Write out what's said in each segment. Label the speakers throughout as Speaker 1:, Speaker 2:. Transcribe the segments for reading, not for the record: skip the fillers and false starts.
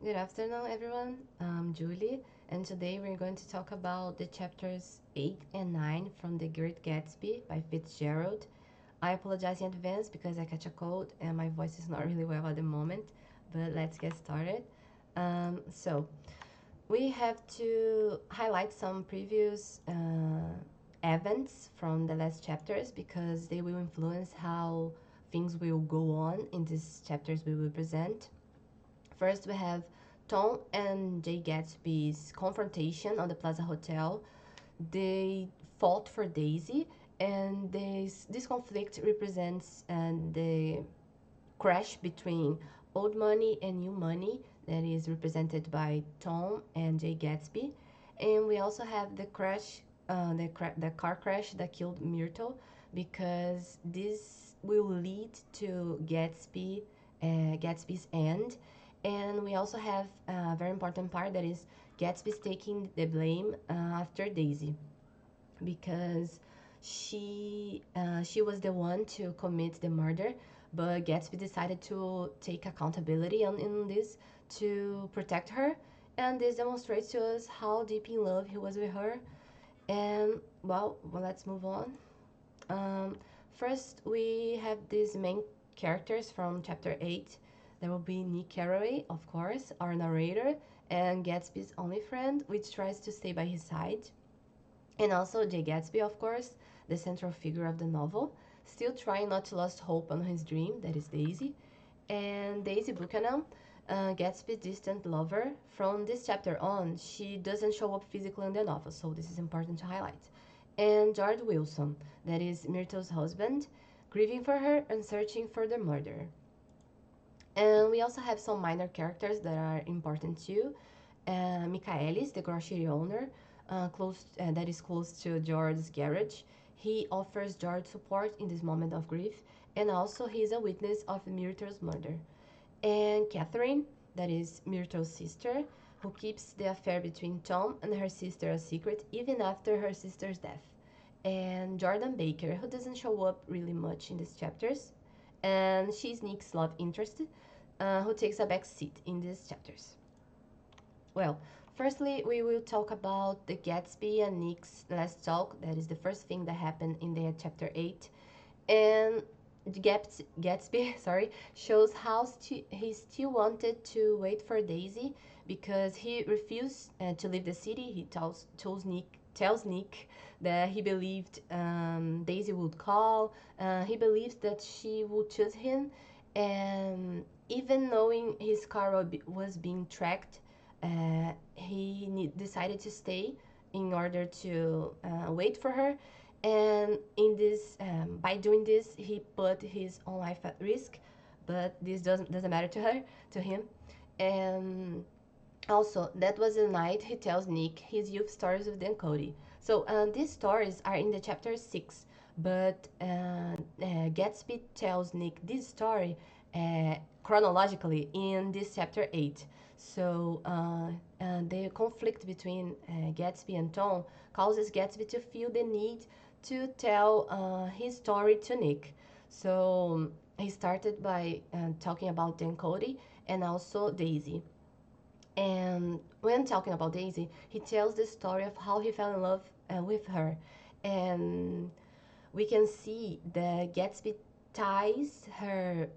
Speaker 1: Good afternoon, everyone. I'm Julie, and today we're going to talk about the chapters 8 and 9 from The Great Gatsby by Fitzgerald. I apologize in advance because I catch a cold and my voice is not really well at the moment, but let's get started. So, we have to highlight some previous events from the last chapters because they will influence how things will go on in these chapters we will present. First, we have Tom and Jay Gatsby's confrontation on the Plaza Hotel. They fought for Daisy, and this conflict represents the crash between old money and new money that is represented by Tom and Jay Gatsby. And we also have the crash, the car crash that killed Myrtle, because this will lead to Gatsby's end. And we also have a very important part that is Gatsby's taking the blame after Daisy, because she was the one to commit the murder, but Gatsby decided to take accountability in this to protect her, and this demonstrates to us how deep in love he was with her. And well, let's move on. Um, First, we have these main characters from chapter 8. There will be Nick Carraway, of course, our narrator, and Gatsby's only friend, which tries to stay by his side. And also Jay Gatsby, of course, the central figure of the novel, still trying not to lose hope on his dream, that is Daisy. And Daisy Buchanan, Gatsby's distant lover. From this chapter on, she doesn't show up physically in the novel, so this is important to highlight. And George Wilson, that is Myrtle's husband, grieving for her and searching for the murderer. And we also have some minor characters that are important too. Michaelis, the grocery owner, that is close to George's garage. He offers George support in this moment of grief, and also he is a witness of Myrtle's murder. And Catherine, that is Myrtle's sister, who keeps the affair between Tom and her sister a secret even after her sister's death. And Jordan Baker, who doesn't show up really much in these chapters, and she's Nick's love interest, who takes a back seat in these chapters. Well, firstly, we will talk about the Gatsby and Nick's last talk. That is the first thing that happened in the chapter 8. And Gatsby, sorry, shows how he still wanted to wait for Daisy because he refused to leave the city. He tells Nick that he believed Daisy would call. He believes that she would choose him, and even knowing his car was being tracked, decided to stay in order to wait for her. And in this, by doing this, he put his own life at risk. But this doesn't matter to him. And also, that was the night he tells Nick his youth stories with Dan Cody. So these stories are in the chapter 6, but Gatsby tells Nick this story chronologically in this chapter 8. So the conflict between Gatsby and Tom causes Gatsby to feel the need to tell his story to Nick. So he started by talking about Dan Cody and also Daisy. And when talking about Daisy, he tells the story of how he fell in love with her. And we can see that Gatsby ties her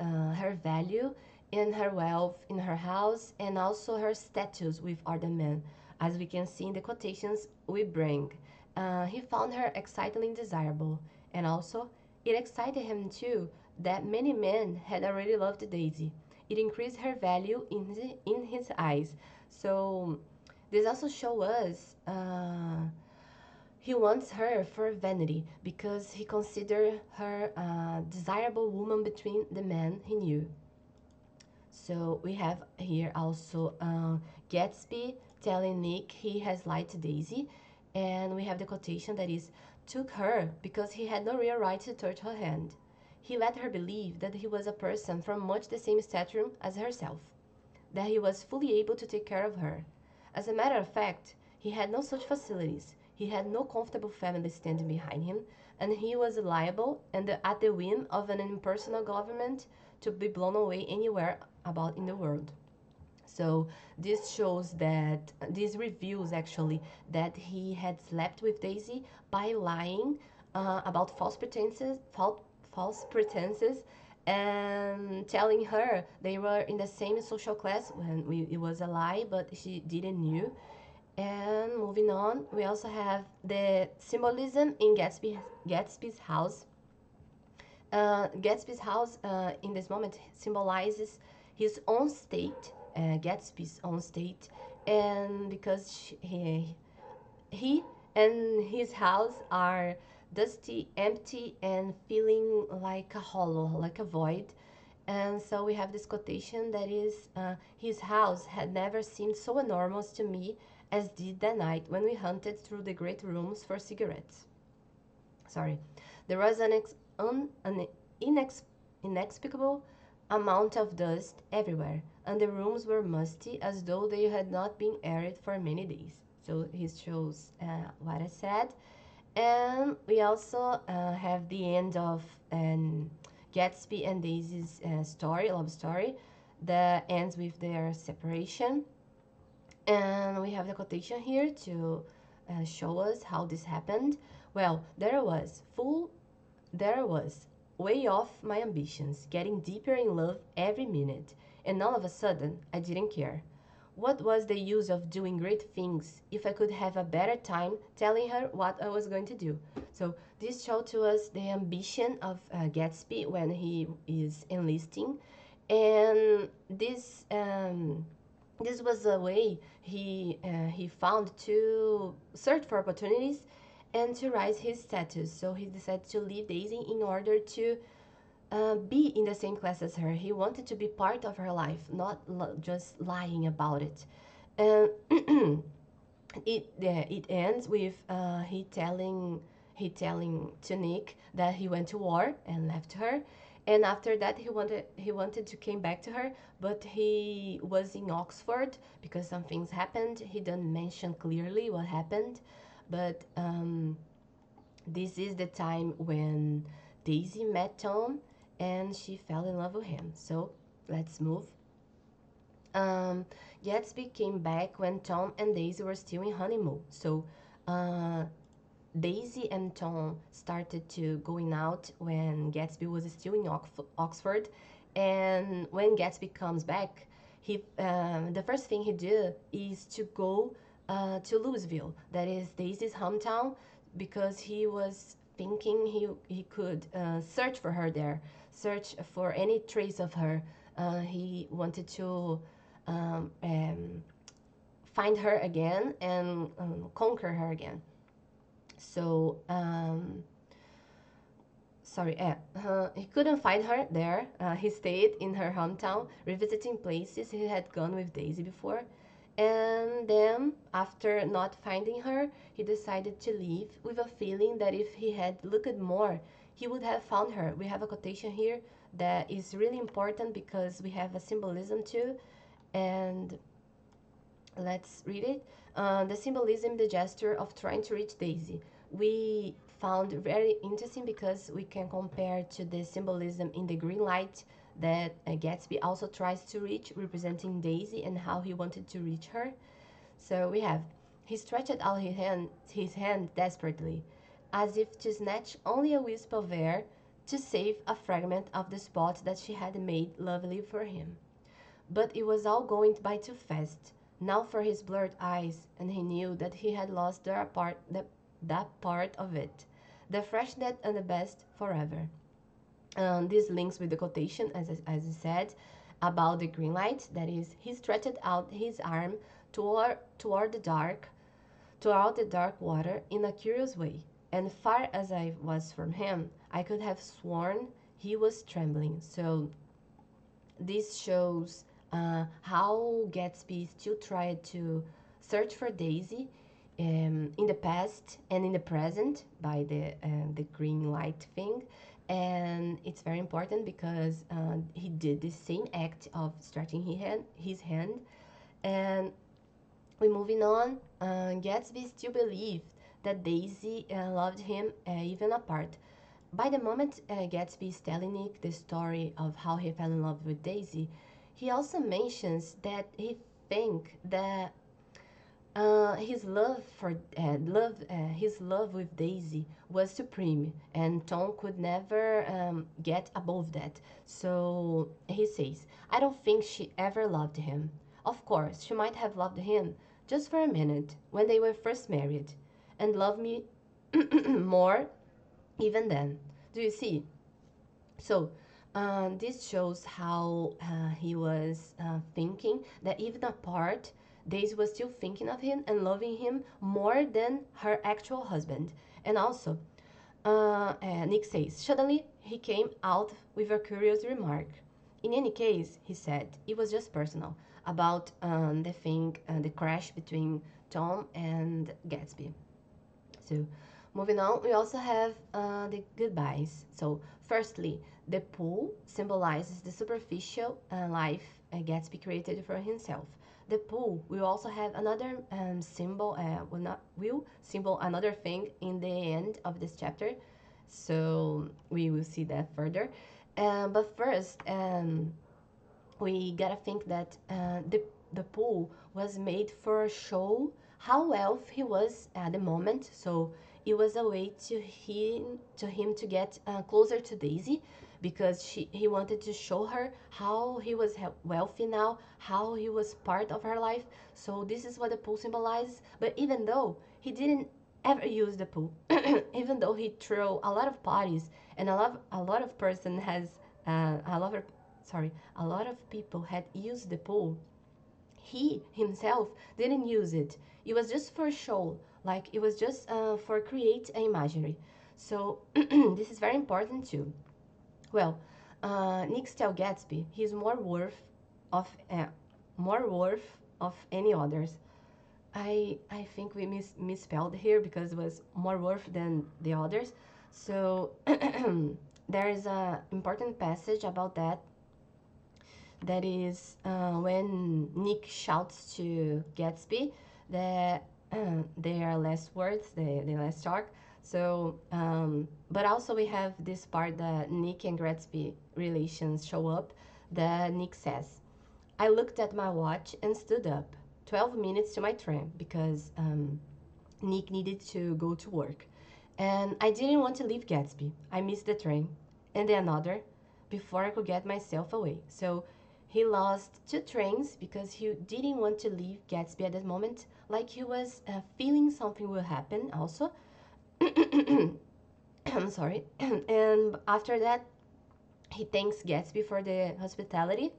Speaker 1: value in her wealth, in her house, and also her status with other men, as we can see in the quotations we bring. He found her excitingly desirable, and also it excited him too that many men had already loved Daisy. It increased her value in his eyes. So this also shows us he wants her for vanity because he considered her a desirable woman between the men he knew. So we have here also Gatsby telling Nick he has lied to Daisy, and we have the quotation that is, took her because he had no real right to touch her hand. He let her believe that he was a person from much the same stature as herself, that he was fully able to take care of her. As a matter of fact, he had no such facilities. He had no comfortable family standing behind him, and he was liable and at the whim of an impersonal government to be blown away anywhere about in the world. So this reveals actually that he had slept with Daisy by lying about false pretenses, and telling her they were in the same social class when it was a lie, but she didn't knew. And moving on, we also have the symbolism in Gatsby's house. Gatsby's house in this moment symbolizes his own state, Gatsby's own state, and because he and his house are dusty, empty, and feeling like a hollow, like a void. And so we have this quotation that is, his house had never seemed so enormous to me as did that night when we hunted through the great rooms for cigarettes. Sorry. There was an inexplicable amount of dust everywhere, and the rooms were musty as though they had not been aired for many days. So he shows what I said. And we also have the end of Gatsby and Daisy's love story, that ends with their separation. And we have the quotation here to show us how this happened. Well, there was, way off my ambitions, getting deeper in love every minute, and all of a sudden, I didn't care. What was the use of doing great things if I could have a better time telling her what I was going to do? So this showed to us the ambition of Gatsby when he is enlisting, and this was a way he found to search for opportunities and to rise his status. So he decided to leave Daisy in order to be in the same class as her. He wanted to be part of her life, not just lying about it. And it ends with he telling to Nick that he went to war and left her. And after that, he wanted to came back to her, but he was in Oxford because some things happened. He didn't mention clearly what happened, but this is the time when Daisy met Tom and she fell in love with him. So let's move. Um, Gatsby came back when Tom and Daisy were still in honeymoon. So uh, Daisy and Tom started to going out when Gatsby was still in Oxford, and when Gatsby comes back, the first thing he did is to go to Louisville, that is Daisy's hometown, because he was thinking he could search for her there, search for any trace of her. He wanted to um, um, find her again and conquer her again. So, sorry, he couldn't find her there. He stayed in her hometown, revisiting places he had gone with Daisy before. And then, after not finding her, he decided to leave with a feeling that if he had looked more, he would have found her. We have a quotation here that is really important because we have a symbolism too. And let's read it. The symbolism, the gesture of trying to reach Daisy. We found very interesting because we can compare to the symbolism in the green light that Gatsby also tries to reach, representing Daisy and how he wanted to reach her. So we have, he stretched out his hand desperately, as if to snatch only a wisp of air to save a fragment of the spot that she had made lovely for him. But it was all going by too fast now for his blurred eyes, and he knew that he had lost that part of it, the freshness and the best forever. This links with the quotation, as I said, about the green light. That is, he stretched out his arm toward toward the dark water in a curious way, and far as I was from him, I could have sworn he was trembling. So this shows how Gatsby still tried to search for Daisy in the past and in the present by the green light thing, and it's very important because he did the same act of stretching his hand. And we're moving on. Gatsby still believed that Daisy loved him even apart. By the moment Gatsby is telling Nick the story of how he fell in love with Daisy, He also mentions that he think that his love for his love with Daisy was supreme, and Tom could never get above that. So he says, "I don't think she ever loved him. Of course, she might have loved him just for a minute when they were first married, and loved me more even then. Do you see?" So, this shows how he was thinking that even apart, Daisy was still thinking of him and loving him more than her actual husband. And also, Nick says, suddenly he came out with a curious remark. In any case, he said, it was just personal about the thing, the crash between Tom and Gatsby. So, moving on, we also have the goodbyes. So, firstly, the pool symbolizes the superficial life Gatsby created for himself. The pool will also have another symbol, will symbol another thing in the end of this chapter. So, we will see that further. But first, we gotta think that the pool was made for show how wealthy he was at the moment. So it was a way to him to get closer to Daisy, because he wanted to show her how he was wealthy now, how he was part of her life. So this is what the pool symbolizes. But even though he didn't ever use the pool, even though he threw a lot of parties, and a lot of person has a lot of sorry, a lot of people had used the pool, he himself didn't use it. It was just for show, like it was just for create an imagery. So this is very important too. Well, Nick tell Gatsby he's more worth of any others. I think we misspelled here because it was more worth than the others. So there is a important passage about that. That is when Nick shouts to Gatsby that there are less words, the less talk. So, but also we have this part that Nick and Gatsby relations show up. That Nick says, "I looked at my watch and stood up. 12 minutes to my train because Nick needed to go to work. And I didn't want to leave Gatsby. I missed the train and then another before I could get myself away." So he lost two trains because he didn't want to leave Gatsby at that moment. Like he was feeling something will happen also. I'm sorry. And after that, he thanks Gatsby for the hospitality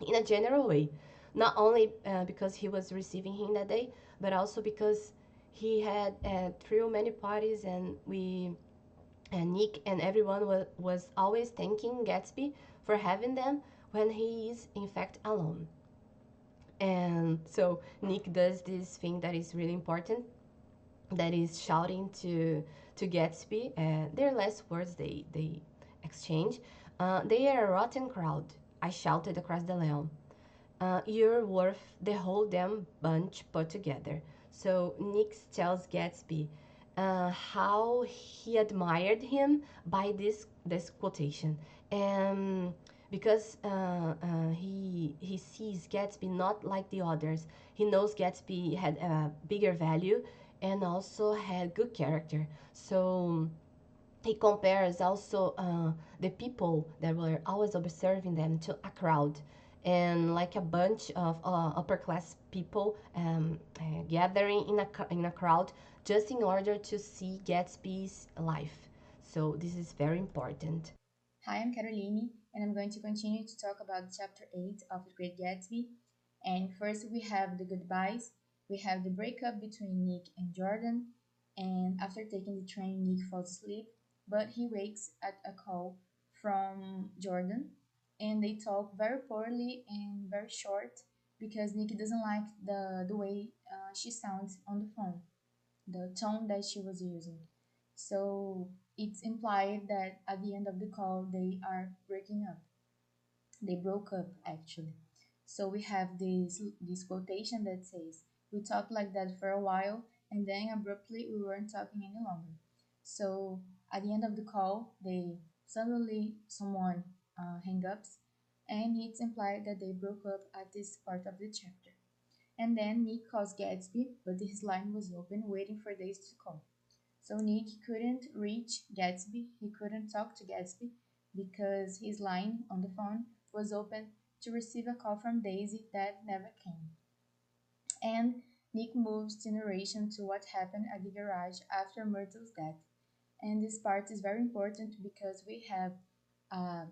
Speaker 1: in a general way. Not only because he was receiving him that day, but also because he had threw many parties, and Nick and everyone was always thanking Gatsby for having them when he is in fact alone. And so Nick does this thing that is really important, that is shouting to Gatsby. Their last words they exchange. "They are a rotten crowd," I shouted across the lawn. "You're worth the whole damn bunch put together." So Nick tells Gatsby how he admired him by this quotation, and because he sees Gatsby not like the others, he knows Gatsby had a bigger value and also had good character. So he compares also the people that were always observing them to a crowd, and like a bunch of upper class people gathering in a crowd just in order to see Gatsby's life. So this is very important.
Speaker 2: Hi, I'm Caroline, and I'm going to continue to talk about chapter 8 of The Great Gatsby. And first, we have the goodbyes. We have the breakup between Nick and Jordan. And after taking the train, Nick falls asleep, but he wakes at a call from Jordan. And they talk very poorly and very short because Nick doesn't like the way she sounds on the phone, the tone that she was using. So it's implied that at the end of the call, they are breaking up. They broke up actually. So we have this quotation that says, "We talked like that for a while, and then abruptly we weren't talking any longer." So at the end of the call, they suddenly someone hang ups, and it's implied that they broke up at this part of the chapter. And then Nick calls Gatsby, but his line was open, waiting for Daisy to call. So Nick couldn't reach Gatsby, he couldn't talk to Gatsby because his line on the phone was open to receive a call from Daisy that never came. And Nick moves the narration to what happened at the garage after Myrtle's death. And this part is very important because we have a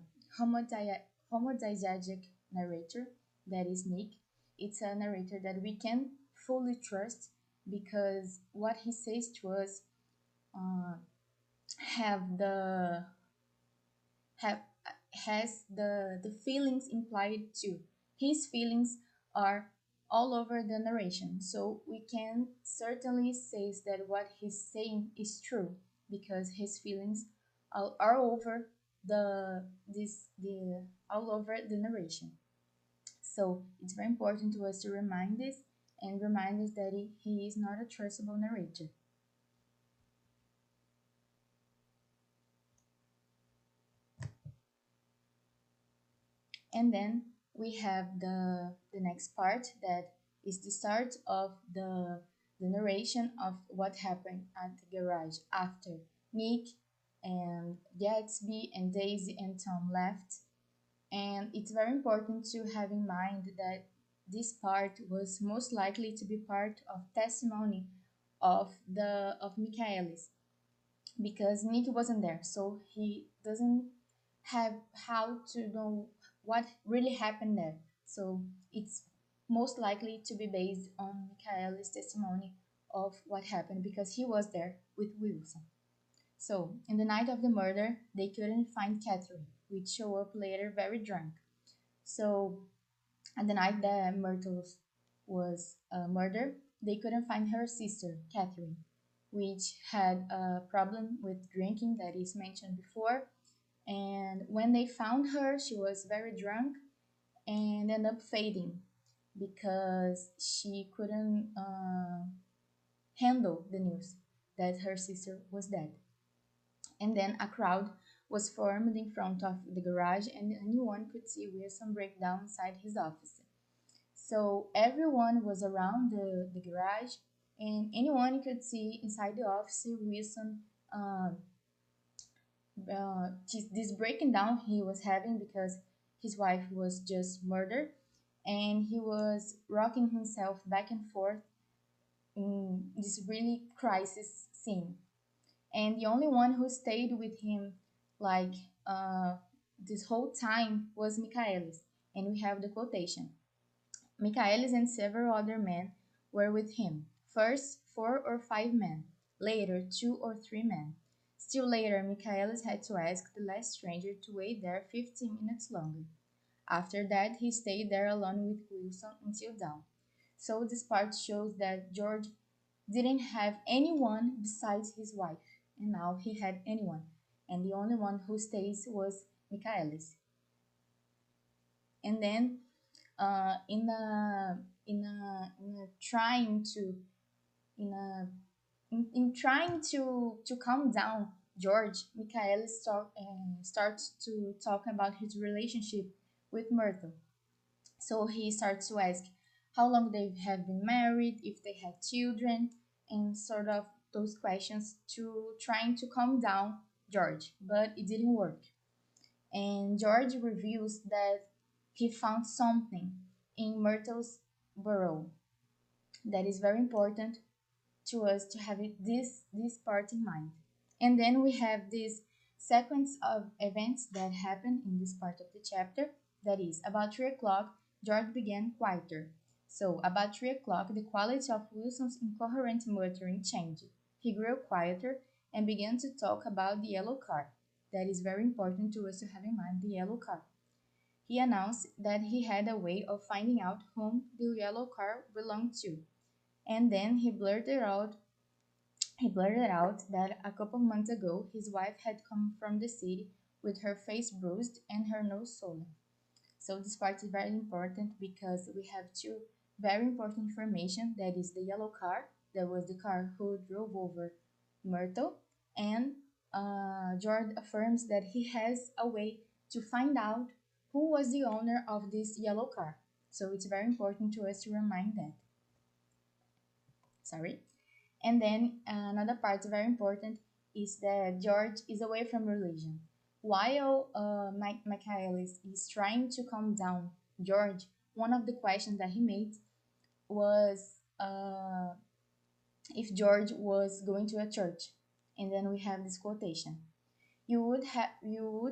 Speaker 2: homodiegetic narrator, that is Nick. It's a narrator that we can fully trust because what he says to us uh, have the have has the feelings implied too. His feelings are all over the narration, so we can certainly say that what he's saying is true because his feelings are over the all over the narration. So it's very important to us to remind this and remind us that he is not a trustable narrator. And then we have the next part that is the start of the narration of what happened at the garage after Nick and Gatsby and Daisy and Tom left. And it's very important to have in mind that this part was most likely to be part of testimony of Michaelis because Nick wasn't there, so he doesn't have how to know what really happened there. So it's most likely to be based on Michael's testimony of what happened because he was there with Wilson. So, in the night of the murder, they couldn't find Catherine, which showed up later very drunk. So, at the night that Myrtle was murdered, they couldn't find her sister, Catherine, which had a problem with drinking that is mentioned before. And when they found her, she was very drunk and ended up fading because she couldn't handle the news that her sister was dead. And then a crowd was formed in front of the garage, and anyone could see Wilson break down inside his office. So everyone was around the garage, and anyone could see inside the office Wilson uh, this breaking down he was having because his wife was just murdered, and he was rocking himself back and forth in this really crisis scene. And the only one who stayed with him like uh, this whole time was Michaelis. And we have the quotation. Michaelis and several other men were with him. First, 4 or 5 men. Later, 2 or 3 men. Still later, Michaelis had to ask the last stranger to wait there 15 minutes longer. After that, he stayed there alone with Wilson until dawn. So this part shows that George didn't have anyone besides his wife, and now he had anyone, and the only one who stays was Michaelis. And then, in a trying to in a in trying to calm down George, Michaelis starts to talk about his relationship with Myrtle. So he starts to ask how long they have been married, if they had children, and sort of those questions to trying to calm down George, but it didn't work. And George reveals that he found something in Myrtle's burrow that is very important to us to have this part in mind. And then we have this sequence of events that happen in this part of the chapter. That is, about 3 o'clock, George began quieter. So, about 3 o'clock, the quality of Wilson's incoherent muttering changed. He grew quieter and began to talk about the yellow car. That is very important to us to have in mind, the yellow car. He announced that he had a way of finding out whom the yellow car belonged to. And then he blurted out that a couple of months ago his wife had come from the city with her face bruised and her nose swollen. So this part is very important because we have two very important information. That is the yellow car, that was the car who drove over Myrtle, and George affirms that he has a way to find out who was the owner of this yellow car. So it's very important to us to remind that. Sorry. And then another part very important is that George is away from religion. While Michaelis is trying to calm down George, one of the questions that he made was if George was going to a church. And then we have this quotation. You would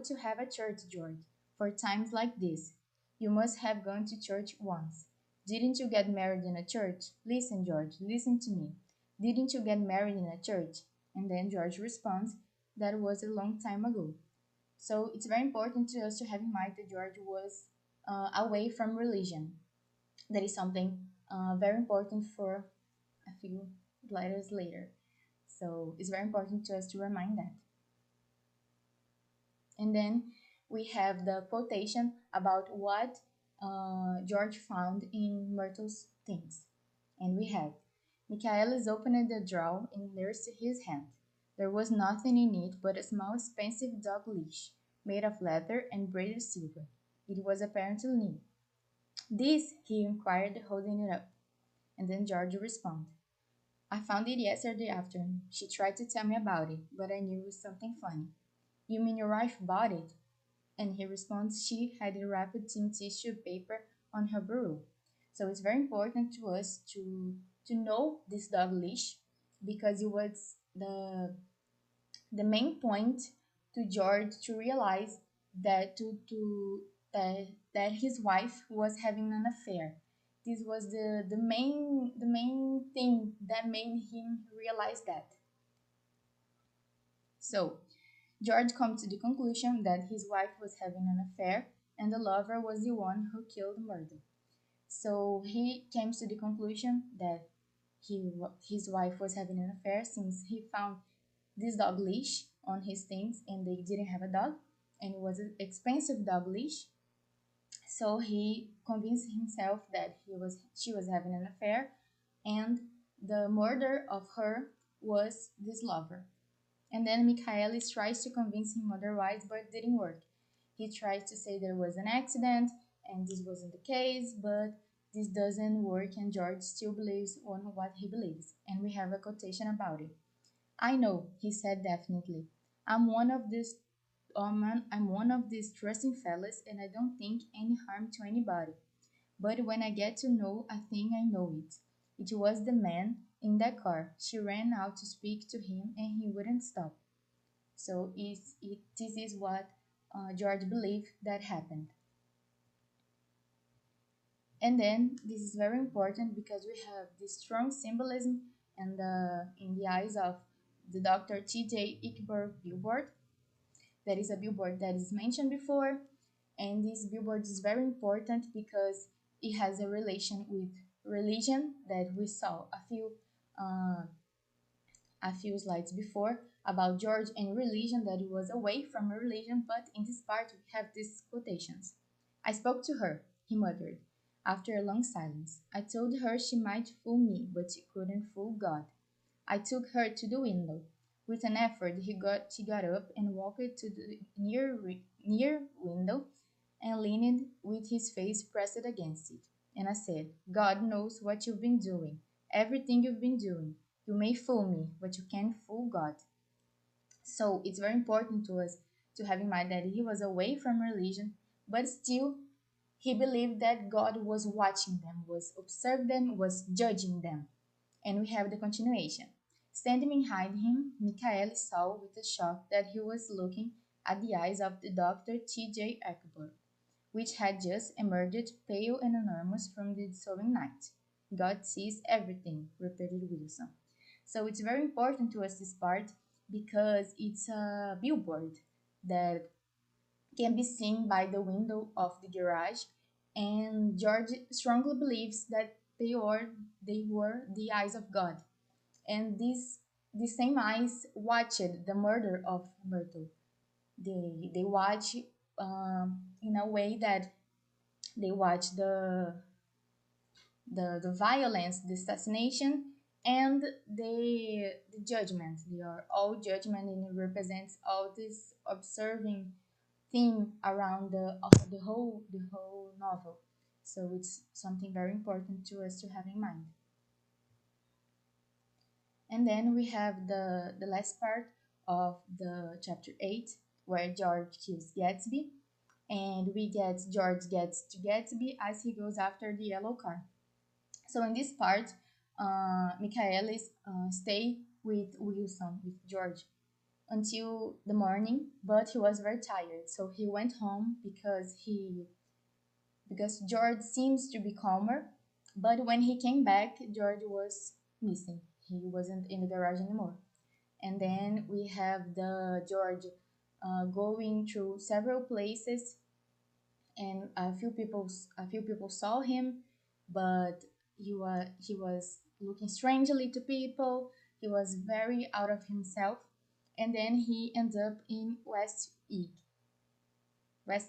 Speaker 2: to have a church, George. For times like this, you must have gone to church once. Didn't you get married in a church? Listen, George, listen to me. Didn't you get married in a church? And then George responds, that was a long time ago. So it's very important to us to have in mind that George was away from religion. That is something very important for a few letters later. So it's very important to us to remind that. And then we have the quotation about what George found in Myrtle's things. And we have Michaelis opened the drawer and nursed his hand. There was nothing in it but a small expensive dog leash made of leather and braided silver. It was apparently new. This, he inquired, holding it up. And then George responded, I found it yesterday afternoon. She tried to tell me about it, but I knew it was something funny. You mean your wife bought it? And he responds, she had wrapped in tissue paper on her bureau. So it's very important to us to know this dog leash because it was the main point to George to realize that that his wife was having an affair. This was the main thing that made him realize that. So George comes to the conclusion that his wife was having an affair and the lover was the one who killed Murder. So he came to the conclusion that his wife was having an affair since he found this dog leash on his things and they didn't have a dog and it was an expensive dog leash. So he convinced himself that she was having an affair and the murder of her was this lover. And then Michaelis tries to convince him otherwise, but it didn't work. He tries to say there was an accident and this wasn't the case, but this doesn't work and George still believes on what he believes. And we have a quotation about it. I know, he said definitely. I'm one of these I'm one of these trusting fellas and I don't think any harm to anybody. But when I get to know a thing, I know it. It was the man in that car. She ran out to speak to him and he wouldn't stop. So this is what George believed that happened. And then this is very important because we have this strong symbolism and in the eyes of the Dr. T.J. Ickberg billboard. That is a billboard that is mentioned before. And this billboard is very important because it has a relation with religion that we saw uh, a few slides before about George and religion, that he was away from religion, but in this part we have these quotations. I spoke to her, he muttered, after a long silence. I told her she might fool me, but she couldn't fool God. I took her to the window. With an effort, she got up and walked to the near window and leaned with his face pressed against it. And I said, God knows what you've been doing, everything you've been doing. You may fool me, but you can't fool God. So it's very important to us to have in mind that he was away from religion, but still he believed that God was watching them, was observing them, was judging them. And we have the continuation. Standing behind him, Michael saw with a shock that he was looking at the eyes of the Dr. T.J. Eckberg, which had just emerged pale and enormous from the dissolving night. God sees everything, repeated Wilson. So it's very important to us this part because it's a billboard that can be seen by the window of the garage, and George strongly believes that they were the eyes of God, and the same eyes watched the murder of Myrtle. They watch in a way that they watch the violence, the assassination, and the judgment. They are all judgment, and it represents all this observing theme around the whole novel. So it's something very important to us to have in mind. And then we have the last part of the chapter 8, where George kills Gatsby, and we get George gets to Gatsby as he goes after the yellow car. So in this part, Michaelis stay with Wilson, with George, until the morning, but he was very tired, so he went home because George seems to be calmer. But when he came back, George was missing. He wasn't in the garage anymore. And then we have the George going through several places, and a few people saw him, but he was looking strangely to people. He was very out of himself, and then he ends up in West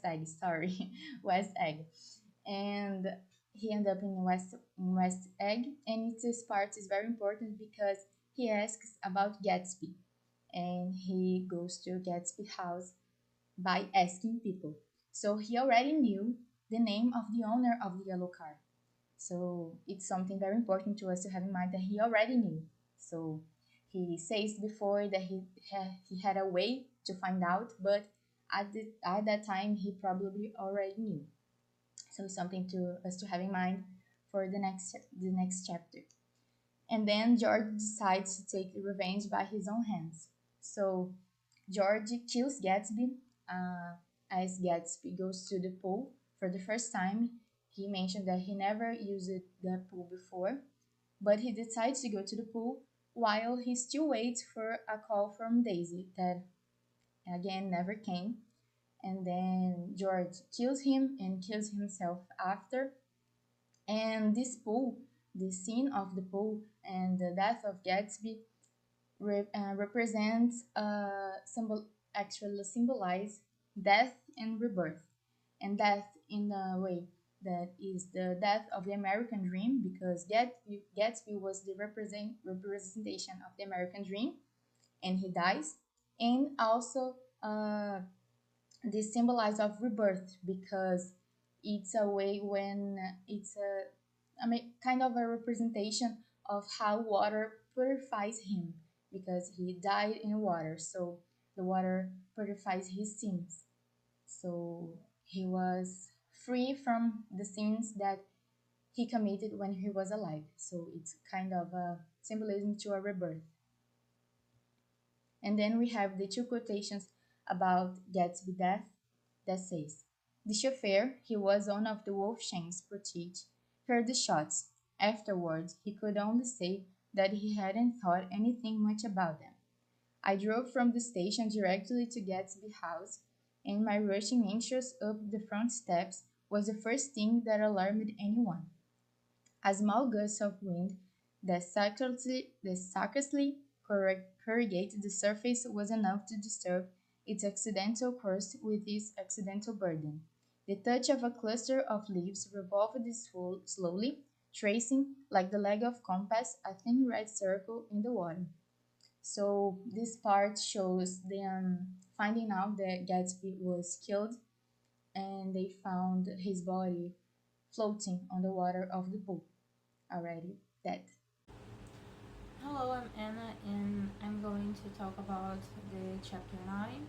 Speaker 2: Egg, sorry, West Egg, and he ended up in West Egg, and this part is very important because he asks about Gatsby, and he goes to Gatsby's house by asking people. So he already knew the name of the owner of the yellow car. So it's something very important to us to have in mind that he already knew. So he says before that he had a way to find out, but at that time he probably already knew. So it's something to us to have in mind for the next chapter. And then George decides to take the revenge by his own hands. So George kills Gatsby as Gatsby goes to the pool for the first time. He mentioned that he never used the pool before, but he decides to go to the pool while he still waits for a call from Daisy that again never came. And then George kills him and kills himself after. And this pool, the scene of the pool and the death of Gatsby represents actually symbolize death and rebirth, and death in a way that is the death of the American dream, because Gatsby was the representation of the American dream, and he dies. And also this symbolize of rebirth, because it's a way when it's I mean, kind of a representation of how water purifies him, because he died in water, so the water purifies his sins. So he was free from the sins that he committed when he was alive. So it's kind of a symbolism to a rebirth. And then we have the two quotations about Gatsby death that says, "The chauffeur, he was one of the Wolfshanks' proteges, heard the shots. Afterwards, he could only say that he hadn't thought anything much about them. I drove from the station directly to Gatsby House, and my rushing anxious up the front steps was the first thing that alarmed anyone. A small gust of wind that sarcastically corrugated the surface was enough to disturb its accidental course with its accidental burden. The touch of a cluster of leaves revolved slowly, tracing, like the leg of compass, a thin red circle in the water." So this part shows them finding out that Gatsby was killed, and they found his body floating on the water of the pool, already dead.
Speaker 3: Hello, I'm Anna, and I'm going to talk about the chapter 9.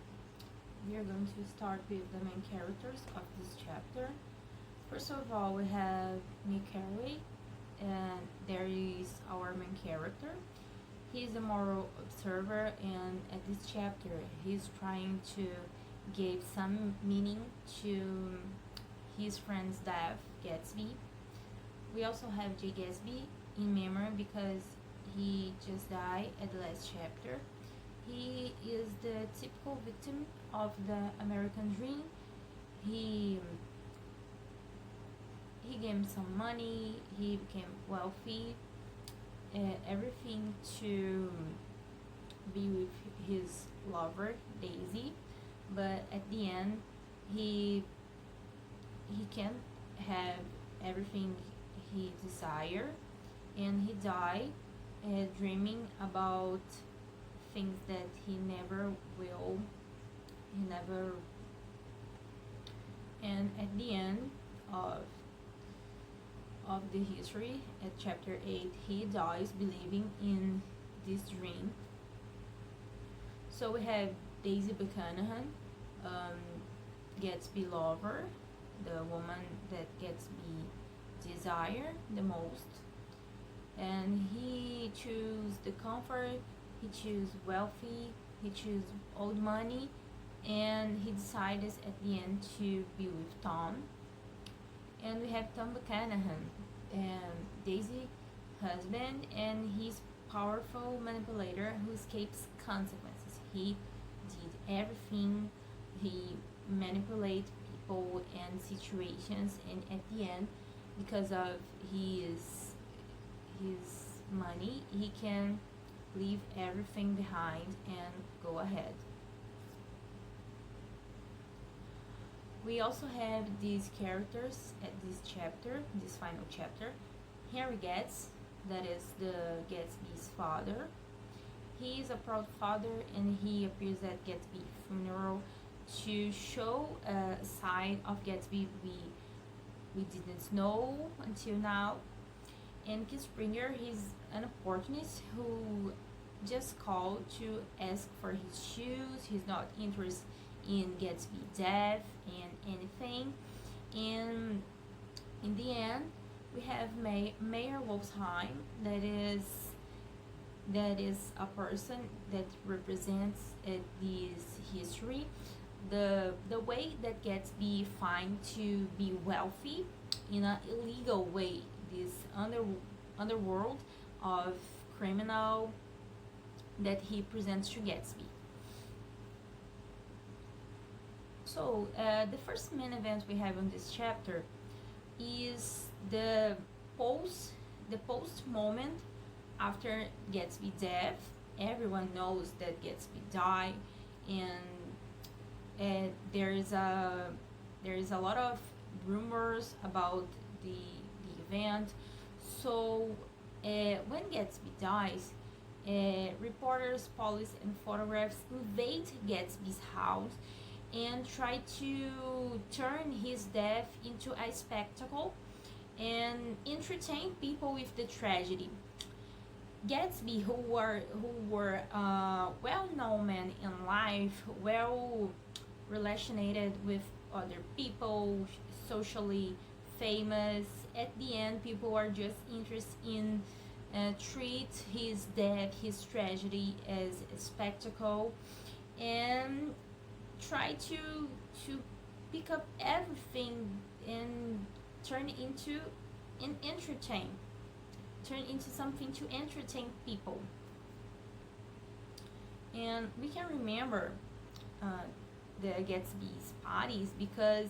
Speaker 3: We are going to start with the main characters of this chapter. First of all, we have Nick Carey, and there is our main character. He's a moral observer, and at this chapter, he's trying to give some meaning to his friend's death, Gatsby. We also have Jay Gatsby in memory because he just died at the last chapter. He is the typical victim of the American dream. He he gained some money, he became wealthy, everything to be with his lover Daisy, but at the end he he can't have everything he desire, and he died dreaming about things that he never will, he never And at the end of the history, at chapter 8, he dies believing in this dream. So we have Daisy Buchanan, um, Gatsby lover, the woman that Gatsby desire the most, and he choose the comfort, he choose wealthy, he choose old money, and he decided at the end to be with Tom. And we have Tom Buchanan, and Daisy husband, and he's powerful manipulator who escapes consequences. He did everything. He manipulates people and situations, and at the end, because of his money, he can leave everything behind and go ahead. We also have these characters at this chapter, this final chapter. Henry Getz, that is the Gatsby's father. He is a proud father, and he appears at Gatsby's funeral to show a side of Gatsby we didn't know until now. And Keith Springer, he's an opportunist who just called to ask for his shoes. He's not interested in Gatsby's death and anything. And in the end, we have Mayor Wolfsheim, that is a person that represents this history, the way that Gatsby find to be wealthy in an illegal way, this underworld of criminal that he presents to Gatsby. So the first main event we have in this chapter is the post moment after Gatsby death. Everyone knows that Gatsby died, and there is a lot of rumors about the event. So when Gatsby dies, reporters, police, and photographs invade Gatsby's house and try to turn his death into a spectacle and entertain people with the tragedy. Gatsby, who were well-known men in life, well related with other people, socially famous. At the end, people are just interested in treat his death, his tragedy as a spectacle, and try to pick up everything and turn into something to entertain people. And we can remember the Gatsby's parties, because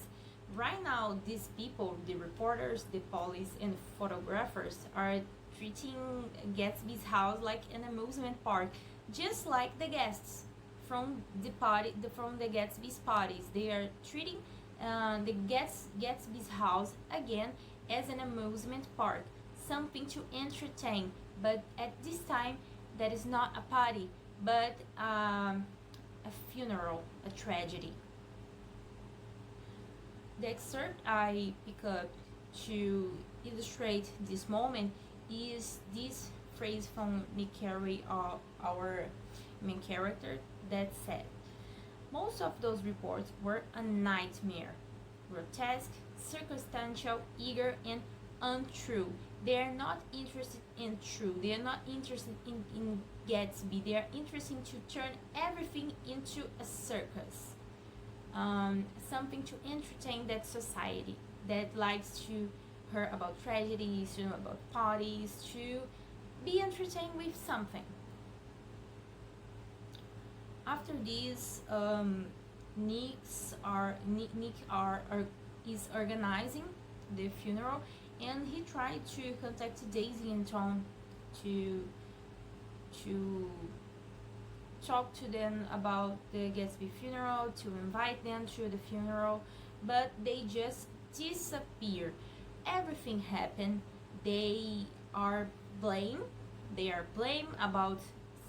Speaker 3: right now these people, the reporters, the police, and photographers, are treating Gatsby's house like an amusement park, just like the guests from the Gatsby's parties. They are treating the Gatsby's house again as an amusement park, something to entertain. But at this time, that is not a party, but a funeral, a tragedy. The excerpt I pick up to illustrate this moment is this phrase from Nick Carey, our main character, that said, "Most of those reports were a nightmare, grotesque, circumstantial, eager, and untrue. They are not interested in truth. They are not interested in Gatsby. They are interested to turn everything into a circus, something to entertain that society that likes to hear about tragedies, to know about parties, to be entertained with something." After this, Nick is organizing the funeral, and he tried to contact Daisy and Tom to talk to them about the Gatsby funeral, to invite them to the funeral, but they just disappear. Everything happened. They are blamed about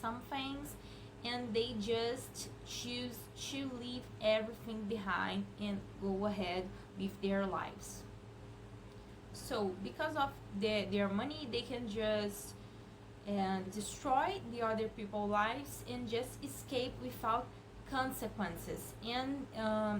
Speaker 3: some things, and they just choose to leave everything behind and go ahead with their lives. So because of their money, they can just destroy the other people's lives and just escape without consequences. And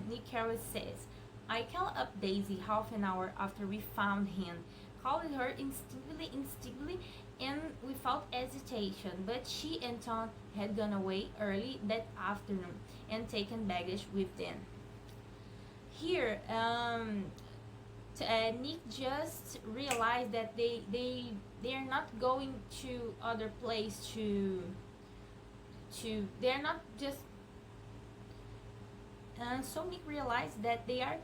Speaker 3: Nick Carroll says, I called up Daisy half an hour after we found him, called her instinctively and without hesitation, but she and Tom had gone away early that afternoon and taken baggage with them. Here, Nick just realized that they are not going to other place to they're not just so Nick realized that they are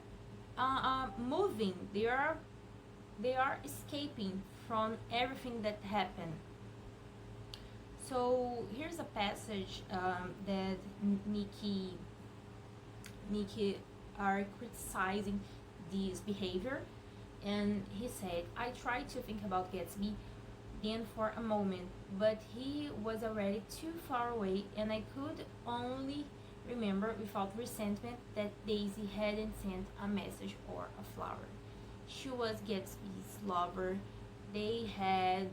Speaker 3: moving, they are escaping from everything that happened. So here's a passage that Nikki are criticizing this behavior, and he said, I tried to think about Gatsby then for a moment, but he was already too far away, and I could only remember without resentment that Daisy hadn't sent a message or a flower. She was Gatsby's lover. They had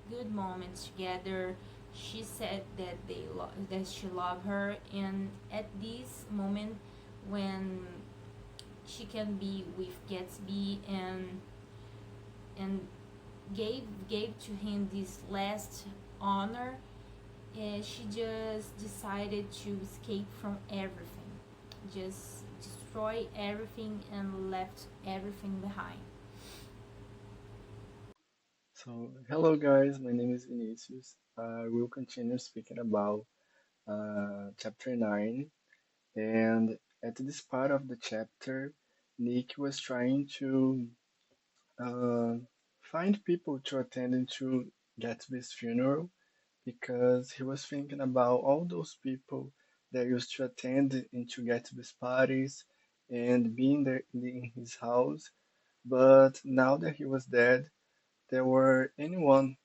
Speaker 3: good moments together. She said that that she loved her, and at this moment, when she can be with Gatsby and gave to him this last honor, she just decided to escape from everything, just destroy everything and left everything behind.
Speaker 4: So, hello guys, my name is Vinicius. I will continue speaking about chapter 9. And at this part of the chapter, Nick was trying to uh, find people to attend to Gatsby's funeral because he was thinking about all those people that used to attend into Gatsby's parties and being there in his house. But now that he was dead, there were anyone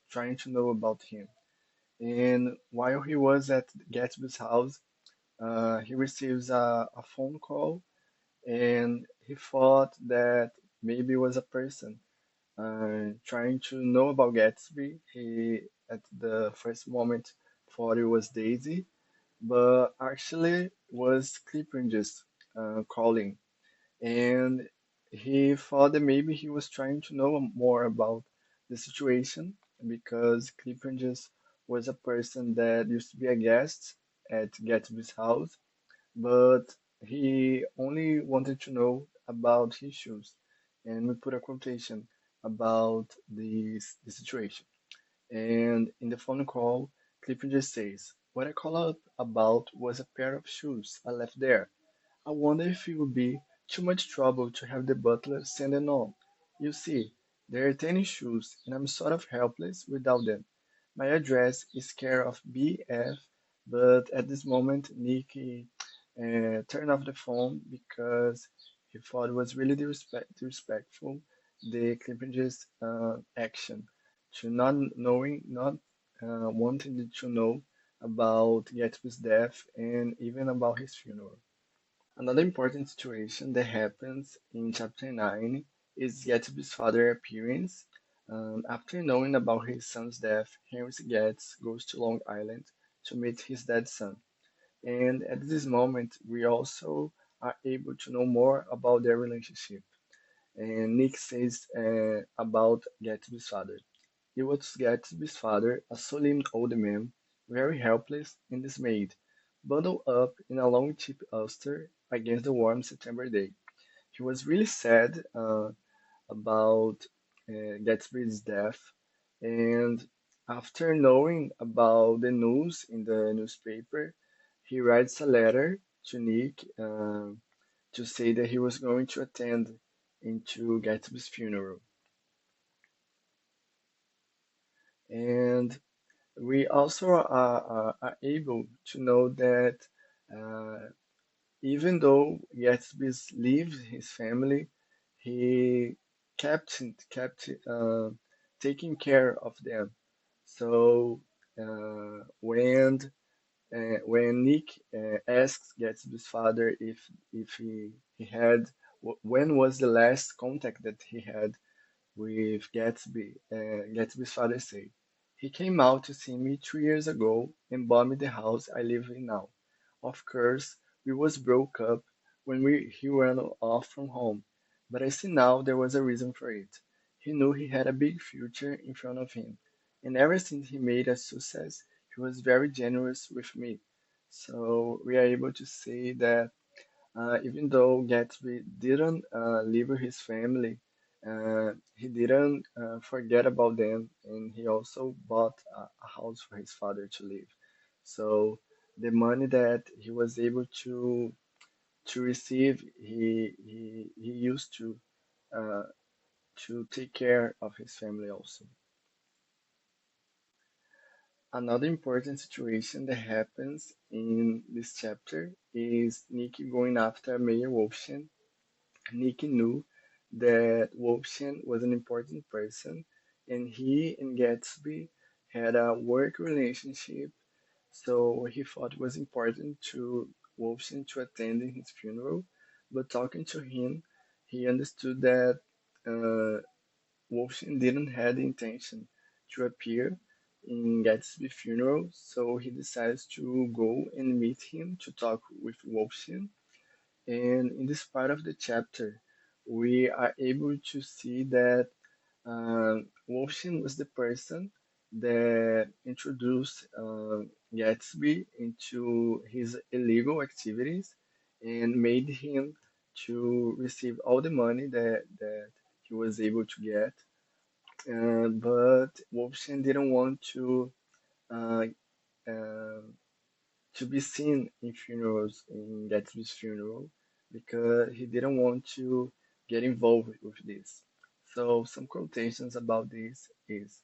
Speaker 4: trying to know about him. And while he was at Gatsby's house, he receives a phone call, and he thought that maybe it was a person trying to know about Gatsby. He, at the first moment, thought it was Daisy, but actually was Clipper just calling, and he thought that maybe he was trying to know more about the situation because Clippanges was a person that used to be a guest at Gatsby's house, but he only wanted to know about his shoes, and we put a quotation about the situation. And in the phone call, Clippanges says, "What I called up about was a pair of shoes I left there. I wonder if it would be too much trouble to have the butler send them on. You see, they're tennis shoes, and I'm sort of helpless without them. My address is care of B.F., but at this moment, Nicky turned off the phone because he thought it was really disrespectful the Clippage's action to not wanting to know about Gatsby's death and even about his funeral. Another important situation that happens in chapter 9 is Gatsby's father appearance. After knowing about his son's death, Henry Gates goes to Long Island to meet his dead son. And at this moment, we also are able to know more about their relationship. And Nick says about Gatsby's father. He was Gatsby's father, a solemn old man, very helpless and dismayed, bundled up in a long cheap ulster against the warm September day. He was really sad about Gatsby's death, and after knowing about the news in the newspaper, he writes a letter to Nick to say that he was going to attend into Gatsby's funeral. And we also are able to know that uh, even though Gatsby leaves his family, he kept taking care of them. So when Nick asks Gatsby's father if he had when was the last contact that he had with Gatsby, Gatsby's father said. He came out to see me 3 years ago and bought me the house I live in now. Of course, we was broke up when he ran off from home, but I see now there was a reason for it. He knew he had a big future in front of him, and ever since he made a success, he was very generous with me. So we are able to say that even though Gatsby didn't leave his family, he didn't forget about them, and he also bought a house for his father to live. So the money that he was able to receive, he used uh, to take care of his family also. Another important situation that happens in this chapter is Nick going after Mayor Wolfshan. Nicky knew that Wolfshan was an important person, and he and Gatsby had a work relationship, so he thought it was important to Wolfshan to attend his funeral. But talking to him, he understood that uh, Wolfshan didn't have the intention to appear in Gatsby's funeral, so he decides to go and meet him to talk with Wolfshan. And in this part of the chapter, we are able to see that Wolfshin was the person that introduced Gatsby into his illegal activities and made him to receive all the money that he was able to get. But Wolfshin didn't want uh, uh, to be seen in funerals, in Gatsby's funeral, because he didn't want to get involved with this. So some quotations about this is,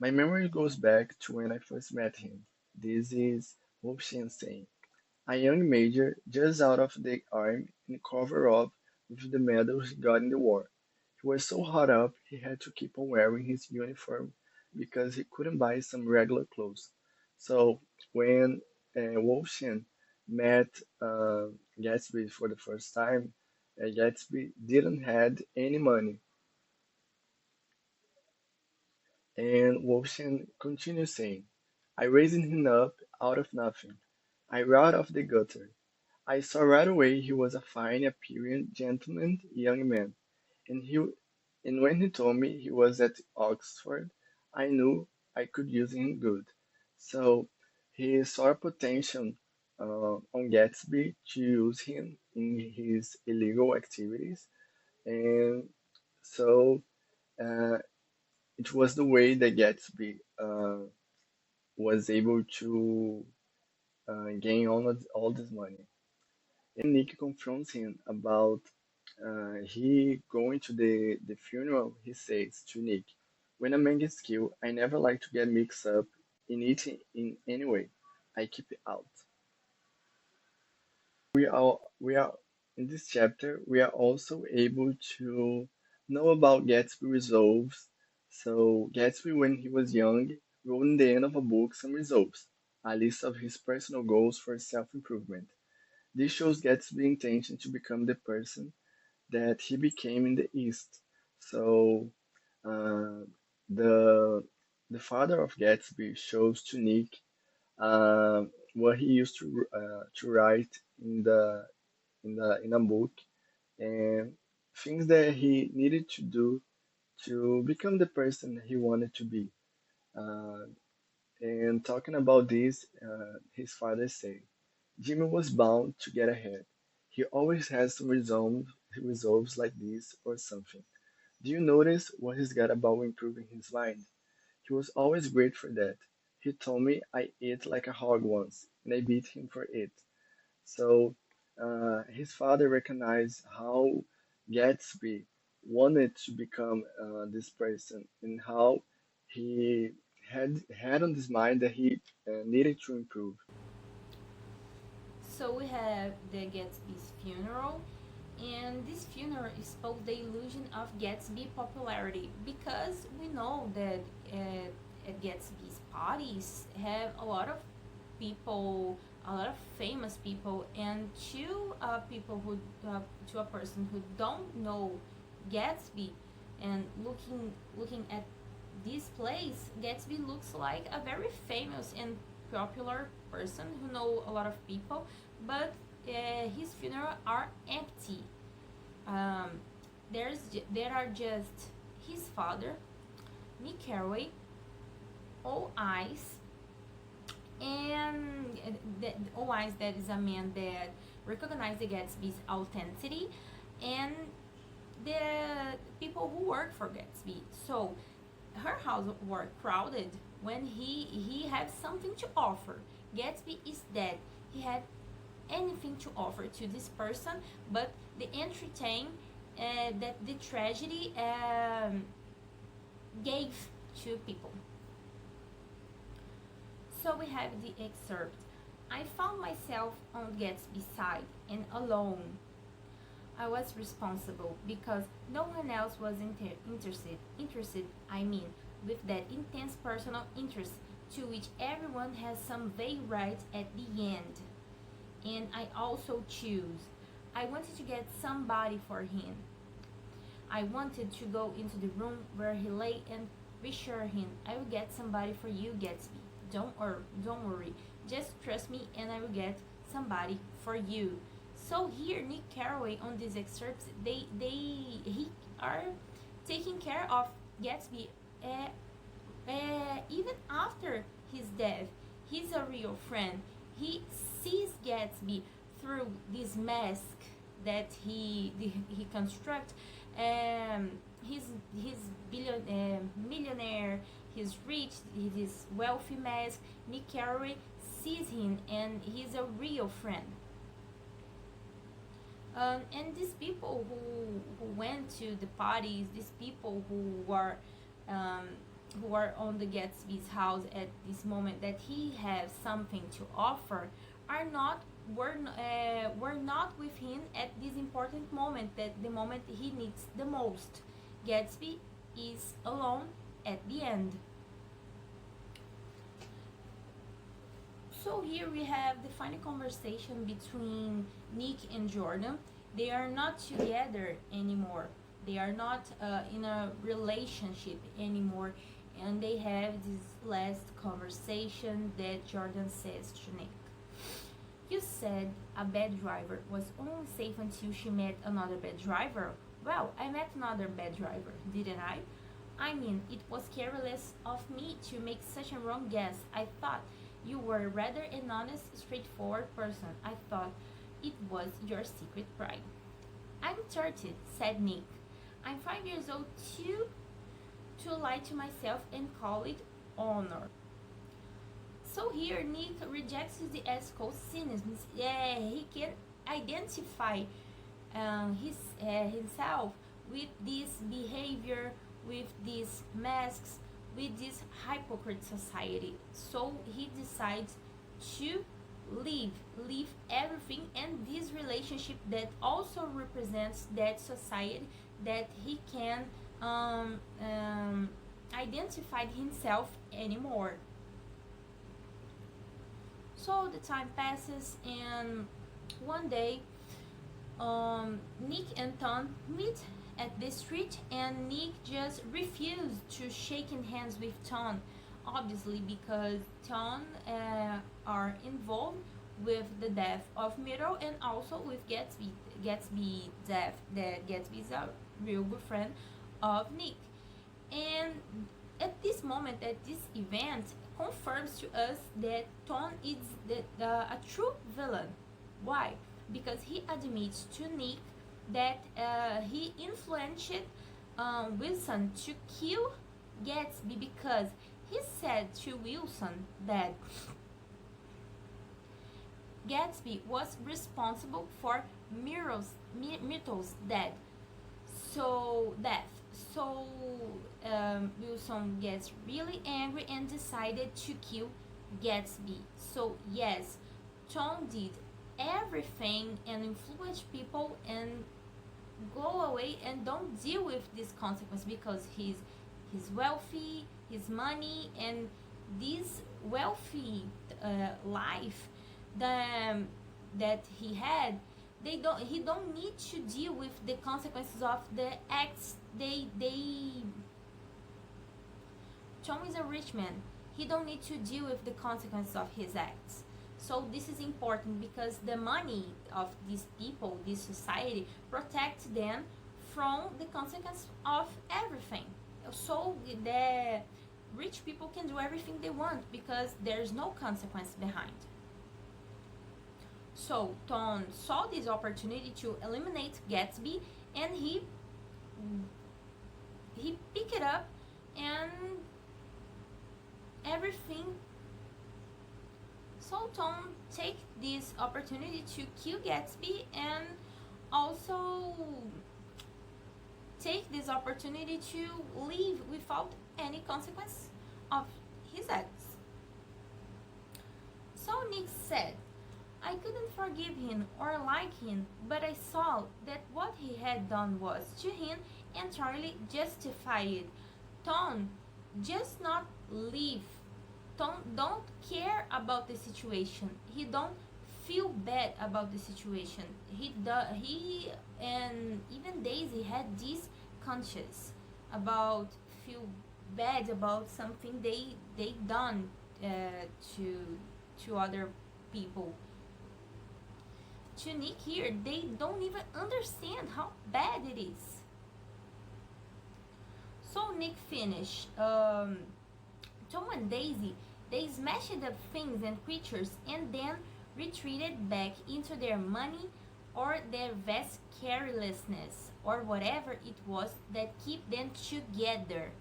Speaker 4: my memory goes back to when I first met him. This is Wolfshan saying, a young major just out of the army and covered up with the medals he got in the war. He was so hot up he had to keep on wearing his uniform because he couldn't buy some regular clothes. So when Wolfshan met Gatsby for the first time, Gatsby didn't had any money, and Wolfshan continued saying, "I raised him up out of nothing. I out of the gutter. I saw right away he was a fine appearing gentleman young man, and when he told me he was at Oxford, I knew I could use him good. So he saw potential on Gatsby to use him in his illegal activities, and so uh, it was the way that Gatsby was able to gain all this money. And Nick confronts him about he going to the funeral. He says to Nick, when a man gets killed, I never like to get mixed up in it in any way. I keep it out. We are in this chapter. We are also able to know about Gatsby resolves. So Gatsby, when he was young, wrote in the end of a book some resolves, a list of his personal goals for self-improvement. This shows Gatsby's intention to become the person that he became in the East. So uh, the the father of Gatsby shows to Nick uh, what he used to write in a book and things that he needed to do to become the person he wanted to be. Uh, and talking about this, his father said, Jimmy was bound to get ahead. He always has some resolves like this or something. Do you notice what he's got about improving his mind? He was always great for that. He told me I ate like a hog once, and I beat him for it. So his father recognized how Gatsby wanted to become this person and how he had on his mind that he needed to improve.
Speaker 3: So we have the Gatsby's funeral, and this funeral exposed the illusion of Gatsby popularity because we know that at Gatsby's parties have a lot of people a lot of famous people, and people who to a person who don't know Gatsby, and looking at this place, Gatsby looks like a very famous and popular person who know a lot of people, but his funeral are empty. Um, there are just his father, Nick Carraway, all eyes, and all eyes, that is a man that recognized the Gatsby's authenticity, and the people who work for Gatsby. So her house were crowded when he had something to offer. Gatsby is dead. He had anything to offer to this person, but the entertain that the tragedy gave to people. So we have the excerpt. I found myself on Gatsby's side and alone. I was responsible because no one else was interested, I mean, with that intense personal interest to which everyone has some vague right at the end. And I also choose. I wanted to get somebody for him. I wanted to go into the room where he lay and reassure him, I will get somebody for you, Gatsby. Don't worry. Just trust me and I will get somebody for you. So here Nick Carraway on these excerpts, he are taking care of Gatsby even after his death. He's a real friend. He sees Gatsby through this mask that he construct. He's millionaire. He's rich. He's wealthy mask. Nick Carraway sees him, and he's a real friend. And these people who went to the parties, these people who are on the Gatsby's house at this moment that he has something to offer, are not were not with him at this important moment, that the moment he needs the most. Gatsby is alone at the end. So here we have the final conversation between Nick and Jordan. They are not together anymore. They are not in a relationship anymore. And they have this last conversation that Jordan says to Nick. You said a bad driver was only safe until she met another bad driver. Well, I met another bad driver, didn't I? I mean, it was careless of me to make such a wrong guess. I thought you were rather an honest, straightforward person. I thought it was your secret pride. I'm 30, said Nick. I'm 5 years old too to lie to myself and call it honor. So here Nick rejects the ethical cynicism. He can identify himself with this behavior, with these masks, with this hypocrite society. So he decides to leave everything and this relationship that also represents that society that he can identify himself anymore. So the time passes, and one day Nick and Tom meet at the street, and Nick just refused to shake hands with Tom, obviously because Tom are involved with the death of Miro and also with Gatsby death. That Gatsby is a real good friend of Nick, and at this moment, at this event, confirms to us that Tom is a true villain. Why? Because he admits to Nick that he influenced Wilson to kill Gatsby, because he said to Wilson that Gatsby was responsible for Myrtle's death. So Wilson gets really angry and decided to kill Gatsby. So yes, Tom did everything and influence people and go away and don't deal with this consequence, because he's wealthy, his money, and this wealthy life the that he had, he don't need to deal with the consequences of the acts they Tom is a rich man. He don't need to deal with the consequences of his acts. So this is important because the money of these people, this society, protects them from the consequence of everything. So the rich people can do everything they want because there's no consequence behind. So Tom saw this opportunity to eliminate Gatsby, and he picked it up, and everything. So Tom take this opportunity to kill Gatsby, and also take this opportunity to live without any consequence of his acts. So Nick said, I couldn't forgive him or like him, but I saw that what he had done was, to him, entirely justified. Tom just not live. Tom don't care about the situation. He don't feel bad about the situation. He and even Daisy had this conscience about feel bad about something they done uh, to other people. To Nick here, they don't even understand how bad it is. So Nick finished. Tom and Daisy, they smashed up things and creatures and then retreated back into their money or their vast carelessness or whatever it was that kept them together,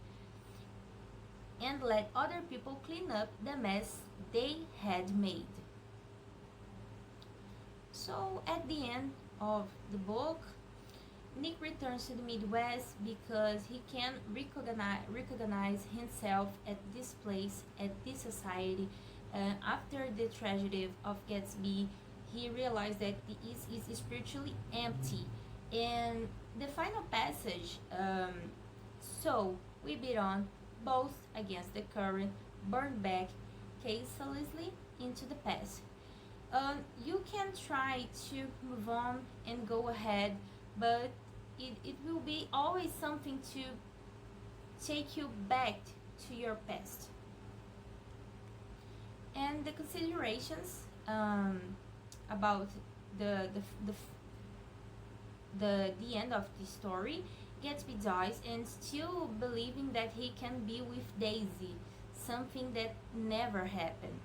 Speaker 3: and let other people clean up the mess they had made. So at the end of the book, Nick returns to the Midwest because he can recognize himself at this place, at this society. After the tragedy of Gatsby, he realized that the East is spiritually empty. And the final passage, so we beat on, both against the current, burn back ceaselessly into the past. You can try to move on and go ahead, but it will be always something to take you back to your past. And the considerations about the the, the the end of the story, Gatsby dies and still believing that he can be with Daisy, something that never happened.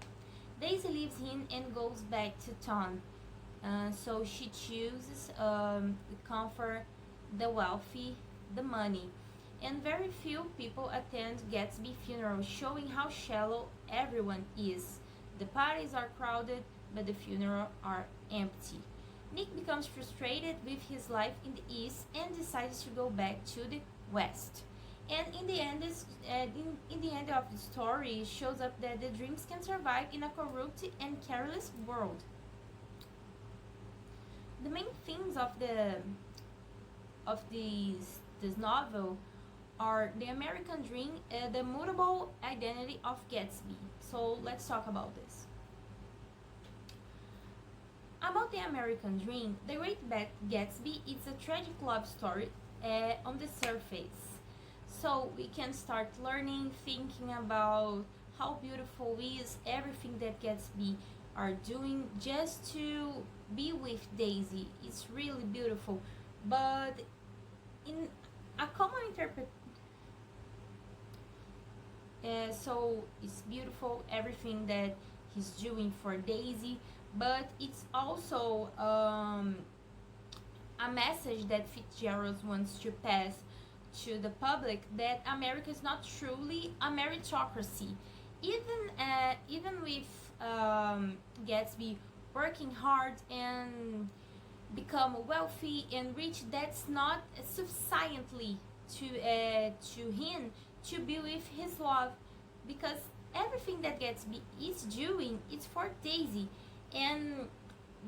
Speaker 3: Daisy leaves him and goes back to Tom. So she chooses the comfort, the wealthy, the money. And very few people attend Gatsby funeral, showing how shallow everyone is. The parties are crowded, but the funeral are empty. Nick becomes frustrated with his life in the East and decides to go back to the West. And in the end, in the end of the story, it shows up that the dreams can survive in a corrupt and careless world. The main themes of this novel are the American dream and the mutable identity of Gatsby. So let's talk about this. About the American dream, The Great Gatsby is a tragic love story on the surface. So we can start learning, thinking about how beautiful is everything that Gatsby are doing just to be with Daisy. It's really beautiful, but in a common interpret. So it's beautiful everything that he's doing for Daisy, but it's also a message that Fitzgerald wants to pass to the public that America is not truly a meritocracy. Even with Gatsby working hard and become wealthy and rich, that's not sufficiently to him to be with his love, because everything that Gatsby is doing is for Daisy, and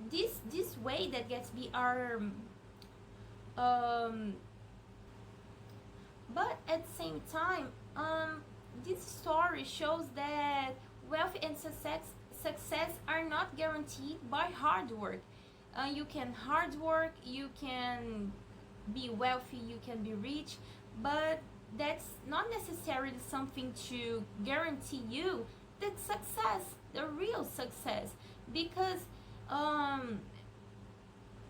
Speaker 3: this way that Gatsby are um, but at the same time, this story shows that wealth and success are not guaranteed by hard work. You can hard work, you can be wealthy, you can be rich, but that's not necessarily something to guarantee you that success, the real success, because um,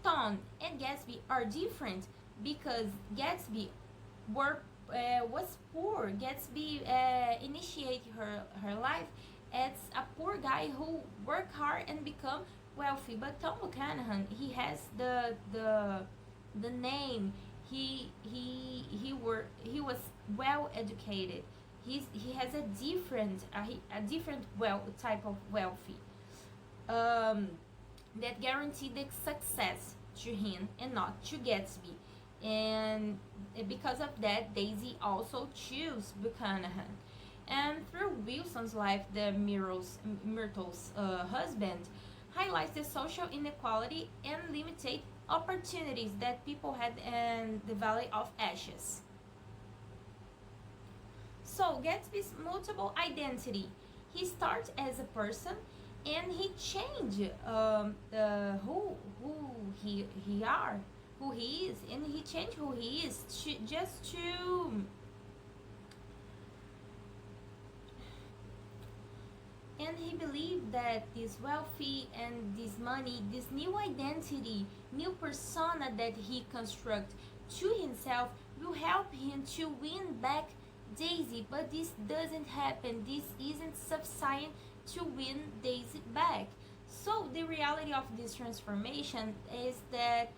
Speaker 3: Tom and Gatsby are different because Gatsby were was poor. Gatsby initiated her life as a poor guy who worked hard and become wealthy. But Tom Buchanan, he has the name. He was well educated. He has a different type of wealthy. Um, that guaranteed the success to him and not to Gatsby. And because of that, Daisy also chose Buchanan. And through Wilson's life, the Myrtle's husband highlights the social inequality and limited opportunities that people had in the Valley of Ashes. So Gatsby's multiple identity. He starts as a person, and he changed who he are, who he is, and he changed who he is just to. And he believed that this wealthy and this money, this new identity, new persona that he construct to himself will help him to win back Daisy. But this doesn't happen. This isn't sufficient to win Daisy back. So the reality of this transformation is that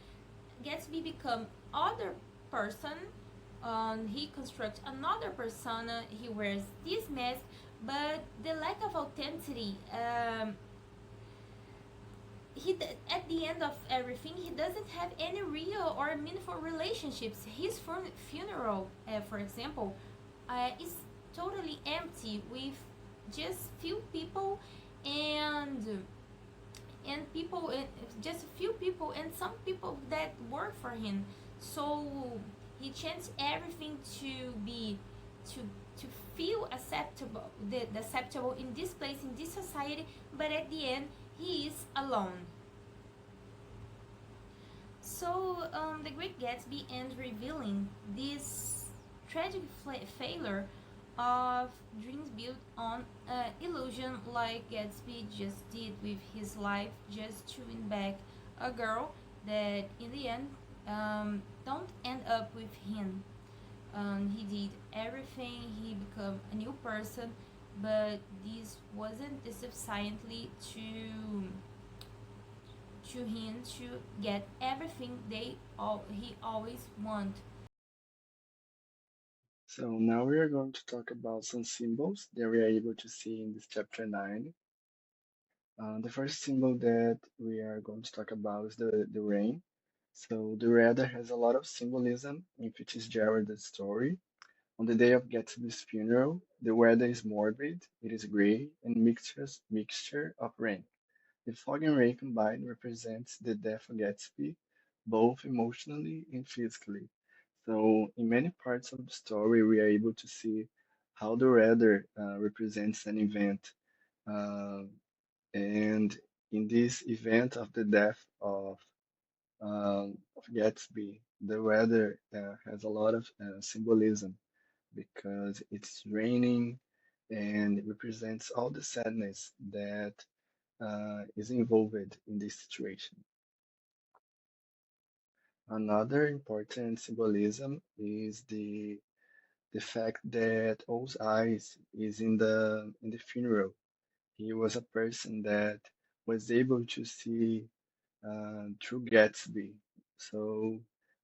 Speaker 3: Gatsby become other person. He constructs another persona. He wears this mask, but the lack of authenticity. At the end of everything, he doesn't have any real or meaningful relationships. His funeral, for example, is totally empty with just few people and people just a few people and some people that work for him. So he changed everything to be to to feel acceptable, the acceptable in this place, in this society, but at the end he is alone. So the Great Gatsby ends revealing this tragic failure of dreams built on illusion, like Gatsby just did with his life, just to win back a girl that in the end don't end up with him. He did everything, he became a new person, but this wasn't sufficiently to him to get everything he always want.
Speaker 4: So now we are going to talk about some symbols that we are able to see in this chapter 9. The first symbol that we are going to talk about is the rain. So the red has a lot of symbolism in Fitzgerald's story. On the day of Gatsby's funeral, the weather is morbid, it is gray, and mixture of rain. The fog and rain combined represents the death of Gatsby, both emotionally and physically. So, in many parts of the story, we are able to see how the weather represents an event. Uh, and in this event of the death of Gatsby, the weather has a lot of symbolism because it's raining and it represents all the sadness that is involved in this situation. Another important symbolism is the fact that O's eyes is in the funeral. He was a person that was able to see through Gatsby. So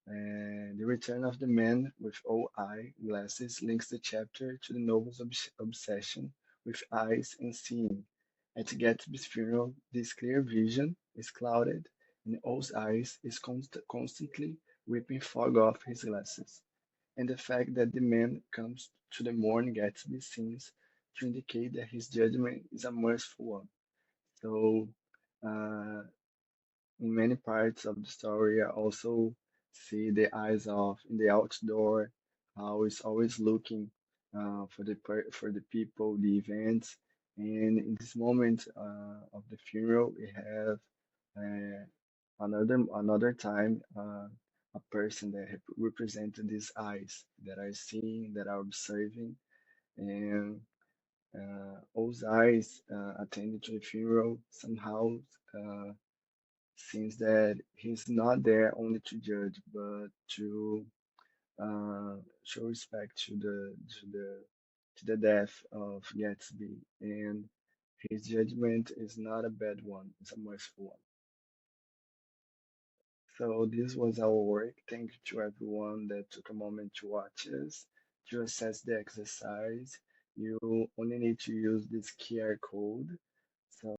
Speaker 4: the return of the man with all eye glasses links the chapter to the novel's obsession with eyes and seeing. At Gatsby's funeral, this clear vision is clouded, and O's eyes is constantly wiping fog off his glasses. And the fact that the man comes to the mourn Gatsby seems to indicate that his judgment is a merciful one. So, uh, in many parts of the story, I also see the eyes of in the outdoor, how it's always looking for the people, the events, And in this moment of the funeral, we have another time a person that represented these eyes that are seeing, that are observing, and those eyes attending to the funeral somehow uh, seems that he's not there only to judge, but to show respect to the death of Gatsby, and his judgment is not a bad one; it's a merciful one. So this was our work. Thank you to everyone that took a moment to watch us. To access the exercise, you only need to use this QR code